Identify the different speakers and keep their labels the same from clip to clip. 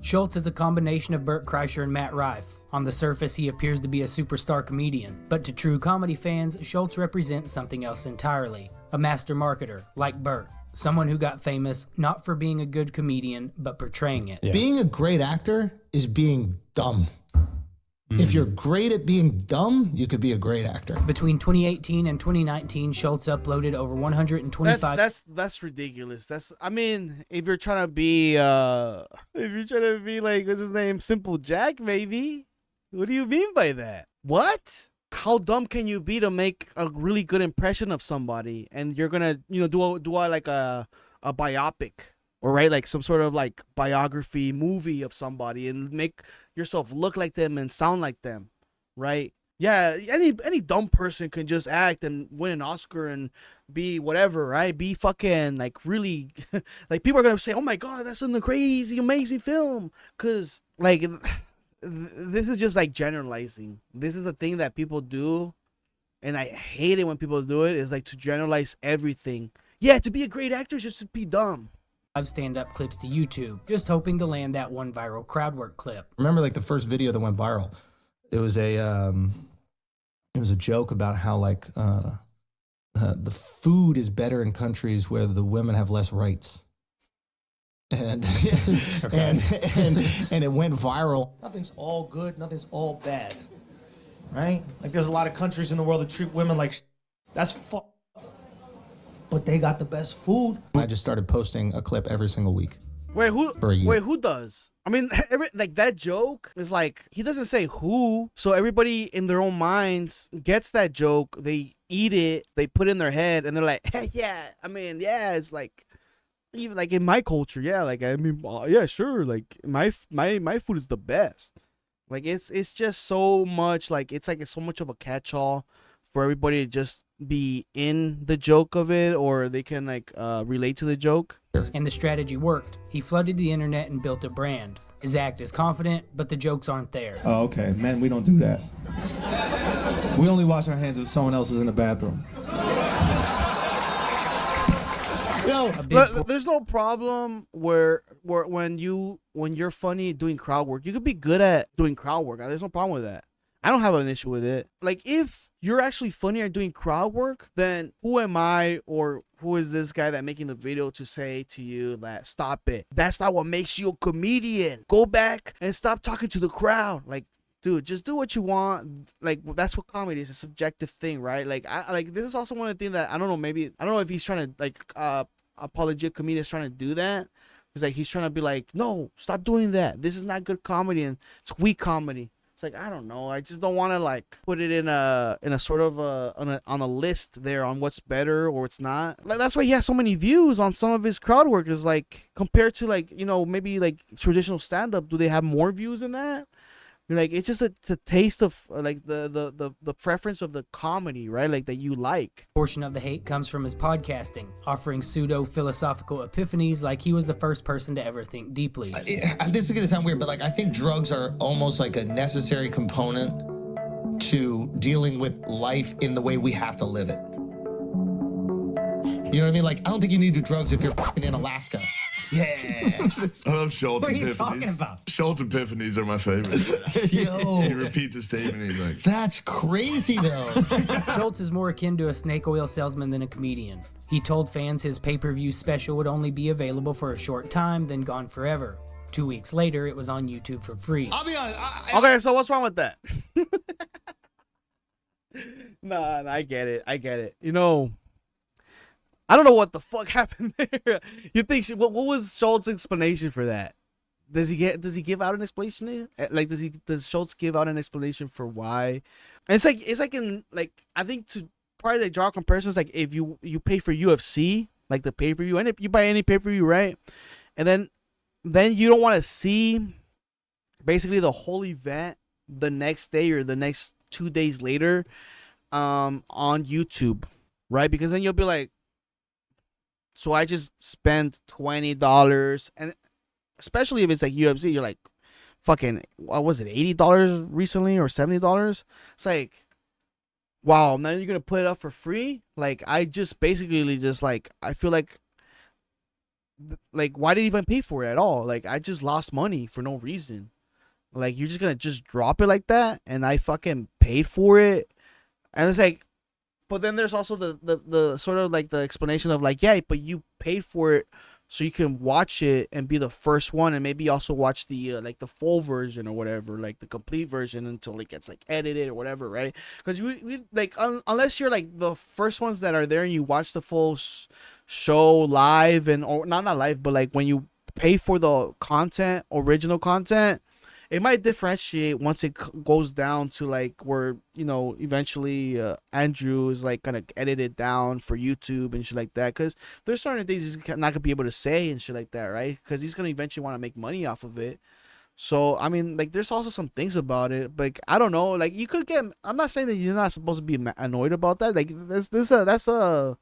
Speaker 1: Schulz is a combination of Bert Kreischer and Matt Rife. On the surface, he appears to be a superstar comedian, but to true comedy fans, Schulz represents something else entirely. A master marketer, like Bert. Someone who got famous not for being a good comedian, but portraying it.
Speaker 2: Yeah.
Speaker 3: Being a great actor is being dumb. If you're great at being dumb, you could be a great actor.
Speaker 1: Between 2018 and 2019, Schulz uploaded over 125...
Speaker 4: That's ridiculous. I mean, if you're trying to be like, what's his name? Simple Jack, maybe. What do you mean by that? What? How dumb can you be to make a really good impression of somebody, and you're gonna, do like a biopic, or right, like some sort of like biography movie of somebody, and make yourself look like them and sound like them, right? Yeah, any dumb person can just act and win an Oscar and be whatever, right? Be fucking like really, like people are gonna say, oh my god, that's a crazy, amazing film, cause like. This is just like generalizing. This is the thing that people do, and I hate it when people do it, is like to generalize everything. Yeah, to be a great actor is just to be dumb.
Speaker 1: stand-up clips to YouTube, just hoping to land that one viral crowd work clip.
Speaker 3: Remember, like the first video that went viral, it was a joke about how like the food is better in countries where the women have less rights. And and it went viral.
Speaker 2: Nothing's all good, nothing's all bad, right? Like there's a lot of countries in the world that treat women like that's but they got the best food.
Speaker 3: I just started posting a clip every single week.
Speaker 4: Wait, who does? I mean, like that joke is like, he doesn't say who, so everybody in their own minds gets that joke. They eat it, they put it in their head, and they're like, hey, yeah. I mean, yeah, it's like. Even like in my culture, yeah, like I mean, yeah, sure, like my food is the best. Like it's just so much, like it's so much of a catch-all for everybody to just be in the joke of it, or they can like relate to the joke.
Speaker 1: And the strategy worked. He flooded the internet and built a brand. His act is confident, but the jokes aren't there.
Speaker 5: Oh, okay, men, we don't do that. We only wash our hands if someone else is in the bathroom.
Speaker 4: Yo, there's no problem where when you're funny doing crowd work, you could be good at doing crowd work. There's no problem with that. I don't have an issue with it. Like if you're actually funny at doing crowd work, then who am I, or who is this guy that making the video to say to you that stop it? That's not what makes you a comedian. Go back and stop talking to the crowd. Like, dude, just do what you want. Like, that's what comedy is, a subjective thing, right? Like, this is also one of the things that I don't know. Maybe I don't know if he's trying to like apologetic comedian is trying to do that. It's like he's trying to be like, no, stop doing that. This is not good comedy and it's weak comedy. It's like, I don't know. I just don't want to like put it in a sort of on a list there on what's better or it's not. Like, that's why he has so many views on some of his crowd work. Is like compared to like, maybe like traditional stand up. Do they have more views than that? Like it's just a taste of like the preference of the comedy, right? Like that you like.
Speaker 1: Portion of the hate comes from his podcasting, offering pseudo-philosophical epiphanies like he was the first person to ever think deeply.
Speaker 6: This is gonna sound weird, but like I think drugs are almost like a necessary component to dealing with life in the way we have to live it. You know what I mean? Like I don't think you need to do drugs if you're fucking in Alaska. Yeah.
Speaker 7: I love Schulz
Speaker 6: What are
Speaker 7: epiphanies.
Speaker 6: you talking about?
Speaker 7: Schulz epiphanies are my favorite.
Speaker 6: Yo.
Speaker 7: He repeats a statement and he's like,
Speaker 6: That's crazy though.
Speaker 1: Schulz is more akin to a snake oil salesman than a comedian. He told fans his pay-per-view special would only be available for a short time, then gone forever. 2 weeks later, it was on YouTube for free.
Speaker 6: I'll be honest.
Speaker 4: Okay, so what's wrong with that? Nah, I get it. I don't know what the fuck happened there. You think what was Schultz's explanation for that? Does he give out an explanation? Like does Schulz give out an explanation for why? And it's like in like I think to probably like draw comparisons, like if you pay for UFC, like the pay-per-view, and if you buy any pay-per-view, right? And then you don't want to see basically the whole event the next day or the next 2 days later on YouTube, right? Because then you'll be like, so I just spent $20, and especially if it's like UFC, you're like, fucking, what was it, $80 recently or $70? It's like, wow, now you're gonna put it up for free? Like, I just basically just like, I feel like like, why did he even pay for it at all? Like, I just lost money for no reason. Like, you're just gonna just drop it like that, and I fucking paid for it, and it's like, but then there's also the sort of like the explanation of like, yeah, but you paid for it so you can watch it and be the first one, and maybe also watch the like the full version or whatever, like the complete version until it gets like edited or whatever, right? Because we like unless you're like the first ones that are there and you watch the full show live, and or not live, but like when you pay for the content, original content, it might differentiate once it goes down to like where, you know, eventually Andrew is like gonna edit it down for YouTube and shit like that, because there's certain things he's not gonna be able to say and shit like that, right? Because he's gonna eventually want to make money off of it. So I mean, like, there's also some things about it, like, I don't know, like, you could get, I'm not saying that you're not supposed to be annoyed about that, like, that's a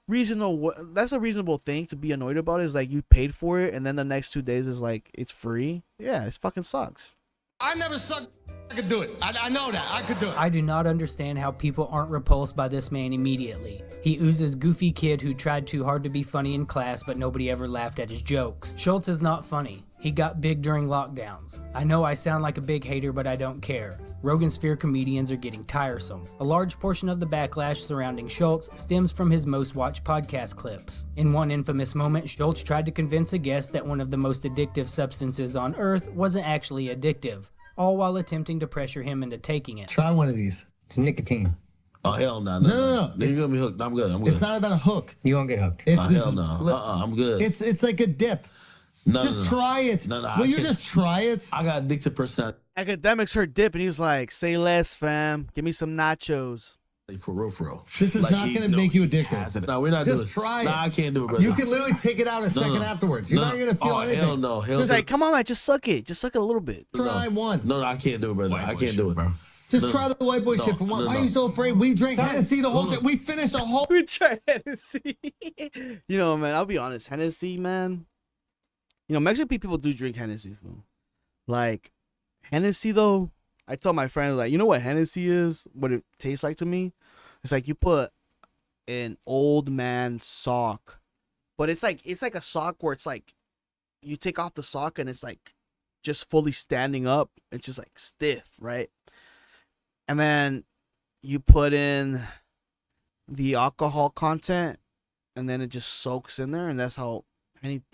Speaker 4: reasonable thing to be annoyed about, is like you paid for it and then the next 2 days is like it's free. Yeah, it fucking sucks.
Speaker 6: I never sucked. I could do it. I know that. I could do it.
Speaker 1: I do not understand how people aren't repulsed by this man immediately. He oozes goofy kid who tried too hard to be funny in class, but nobody ever laughed at his jokes. Schulz is not funny. He got big during lockdowns. I know I sound like a big hater, but I don't care. Rogan Sphere comedians are getting tiresome. A large portion of the backlash surrounding Schulz stems from his most watched podcast clips. In one infamous moment, Schulz tried to convince a guest that one of the most addictive substances on earth wasn't actually addictive, all while attempting to pressure him into taking it.
Speaker 6: Try one of these.
Speaker 8: It's nicotine.
Speaker 9: Oh, hell no.
Speaker 6: No.
Speaker 9: You're gonna be hooked. I'm good.
Speaker 6: It's not about a hook.
Speaker 8: You won't get hooked.
Speaker 6: It's
Speaker 9: Hell no. I'm good.
Speaker 6: It's like a dip. Just try it.
Speaker 9: No,
Speaker 6: Will you just try it?
Speaker 9: I got addicted personality.
Speaker 4: Academics heard dip and he was like, say less, fam. Give me some nachos.
Speaker 9: For real.
Speaker 6: This is not going to make you addicted.
Speaker 9: No, we're not doing it.
Speaker 6: Just try it.
Speaker 9: Nah, I can't do it, brother.
Speaker 6: You can literally take it out a second afterwards. You're not going to feel anything.
Speaker 9: Hell no.
Speaker 4: Just like, come on, man, just suck it. Just suck it a little bit.
Speaker 6: Try one.
Speaker 9: No, I can't do it, brother. I can't do it, bro.
Speaker 6: Just try the white boy shit for one. Why are you so afraid? We drank Hennessy the whole time. We finished a whole...
Speaker 4: We tried Hennessy. You know, man, I'll be honest. Hennessy, man. You know, Mexican people do drink Hennessy. Like, Hennessy, though, I tell my friends, like, you know what Hennessy is? What it tastes like to me? It's like you put an old man sock. But it's like a sock where it's like, you take off the sock and it's like just fully standing up. It's just like stiff, right? And then you put in the alcohol content and then it just soaks in there, and that's how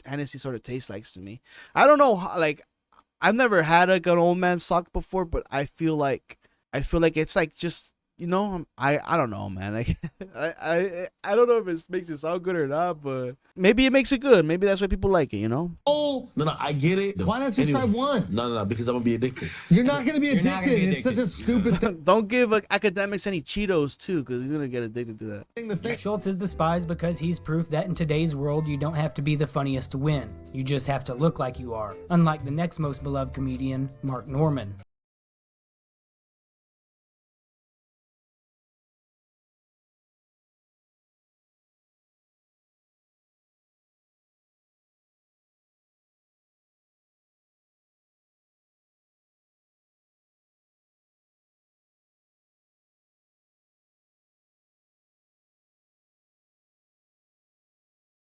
Speaker 4: Hennessy sort of tastes like to me. I don't know how, like, I've never had like an old man sock before, but I feel like it's like just, you know, I don't know, man. I don't know if it makes it sound good or not, but maybe it makes it good. Maybe that's why people like it, you know?
Speaker 9: Oh, no, I get it.
Speaker 6: Why not just try one?
Speaker 9: No, because I'm going to be addicted.
Speaker 6: You're not going to be addicted. It's such a stupid thing.
Speaker 4: Don't give academics any Cheetos, too, because he's going to get addicted to that.
Speaker 1: Schulz is despised because he's proof that in today's world you don't have to be the funniest to win. You just have to look like you are. Unlike the next most beloved comedian, Mark Norman.